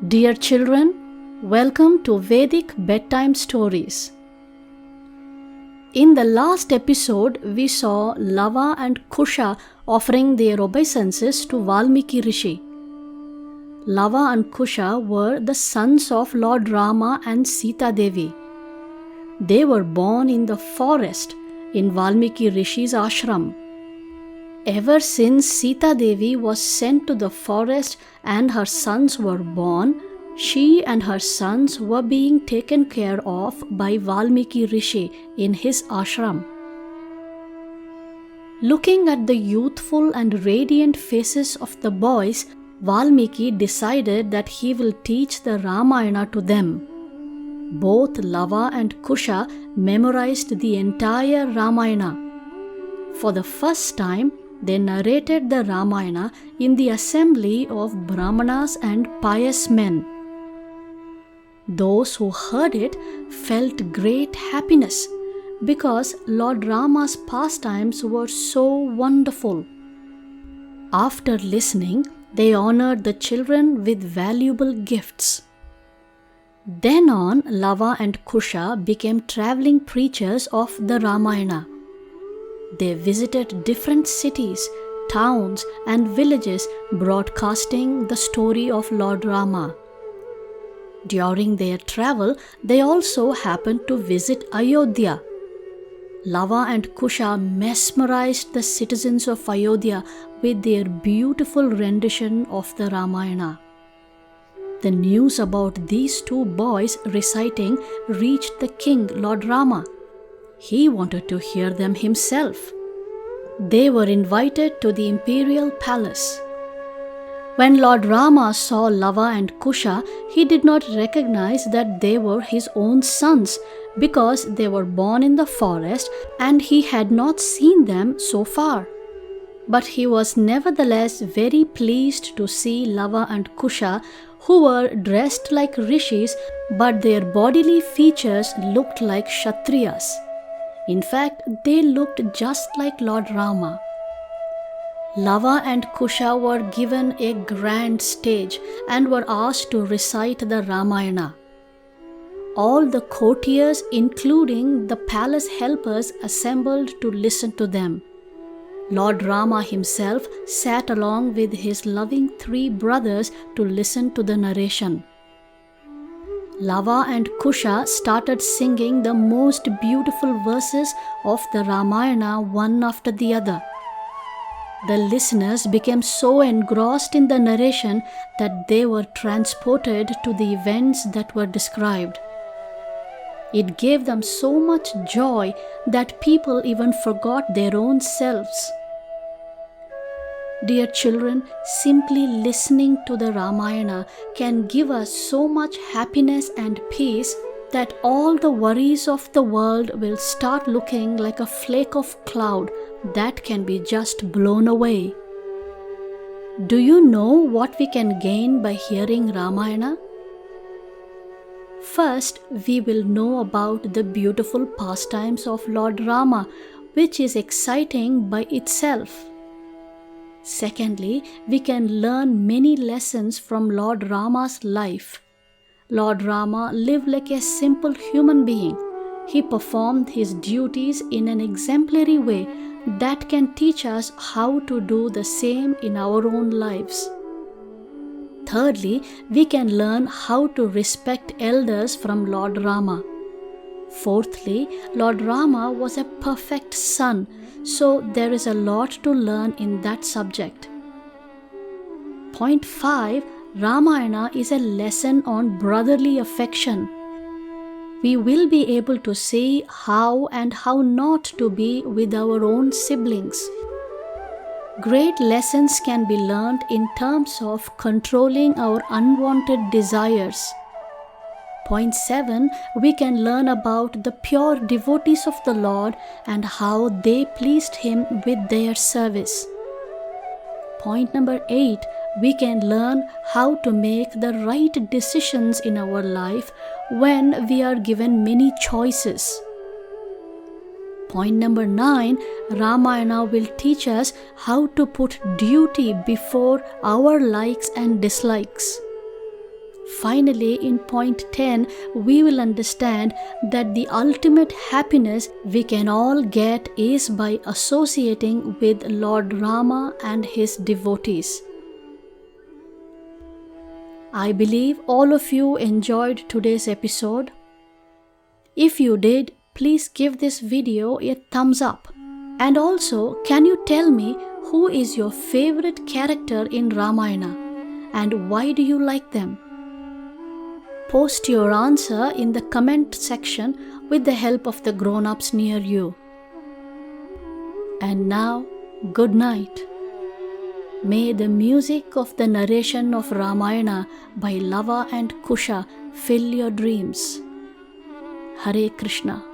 Dear children, welcome to Vedic Bedtime Stories. In the last episode, we saw Lava and Kusha offering their obeisances to Valmiki Rishi. Lava and Kusha were the sons of Lord Rama and Sita Devi. They were born in the forest in Valmiki Rishi's ashram. Ever since Sita Devi was sent to the forest and her sons were born, she and her sons were being taken care of by Valmiki Rishi in his ashram. Looking at the youthful and radiant faces of the boys, Valmiki decided that he will teach the Ramayana to them. Both Lava and Kusha memorized the entire Ramayana. For the first time, they narrated the Ramayana in the assembly of Brahmanas and pious men. Those who heard it felt great happiness because Lord Rama's pastimes were so wonderful. After listening, they honored the children with valuable gifts. Then on, Lava and Kusha became traveling preachers of the Ramayana. They visited different cities, towns, and villages broadcasting the story of Lord Rama. During their travel, they also happened to visit Ayodhya. Lava and Kusha mesmerized the citizens of Ayodhya with their beautiful rendition of the Ramayana. The news about these two boys reciting reached the king, Lord Rama. He wanted to hear them himself. They were invited to the imperial palace. When Lord Rama saw Lava and Kusha, he did not recognize that they were his own sons because they were born in the forest and he had not seen them so far. But he was nevertheless very pleased to see Lava and Kusha, who were dressed like rishis, but their bodily features looked like Kshatriyas. In fact, they looked just like Lord Rama. Lava and Kusha were given a grand stage and were asked to recite the Ramayana. All the courtiers, including the palace helpers, assembled to listen to them. Lord Rama himself sat along with his loving three brothers to listen to the narration. Lava and Kusha started singing the most beautiful verses of the Ramayana one after the other. The listeners became so engrossed in the narration that they were transported to the events that were described. It gave them so much joy that people even forgot their own selves. Dear children, simply listening to the Ramayana can give us so much happiness and peace that all the worries of the world will start looking like a flake of cloud that can be just blown away. Do you know what we can gain by hearing Ramayana? First, we will know about the beautiful pastimes of Lord Rama, which is exciting by itself. Secondly, we can learn many lessons from Lord Rama's life. Lord Rama lived like a simple human being. He performed his duties in an exemplary way that can teach us how to do the same in our own lives. Thirdly, we can learn how to respect elders from Lord Rama. Fourthly, Lord Rama was a perfect son, so there is a lot to learn in that subject. Point 5. Ramayana is a lesson on brotherly affection. We will be able to see how and how not to be with our own siblings. Great lessons can be learned in terms of controlling our unwanted desires. Point 7. We can learn about the pure devotees of the Lord and how they pleased Him with their service. Point number 8. We can learn how to make the right decisions in our life when we are given many choices. Point number 9. Ramayana will teach us how to put duty before our likes and dislikes. Finally, in point 10, we will understand that the ultimate happiness we can all get is by associating with Lord Rama and his devotees. I believe all of you enjoyed today's episode. If you did, please give this video a thumbs up. And also, can you tell me who is your favorite character in Ramayana and why do you like them? Post your answer in the comment section with the help of the grown-ups near you. And now, good night. May the music of the narration of Ramayana by Lava and Kusha fill your dreams. Hare Krishna.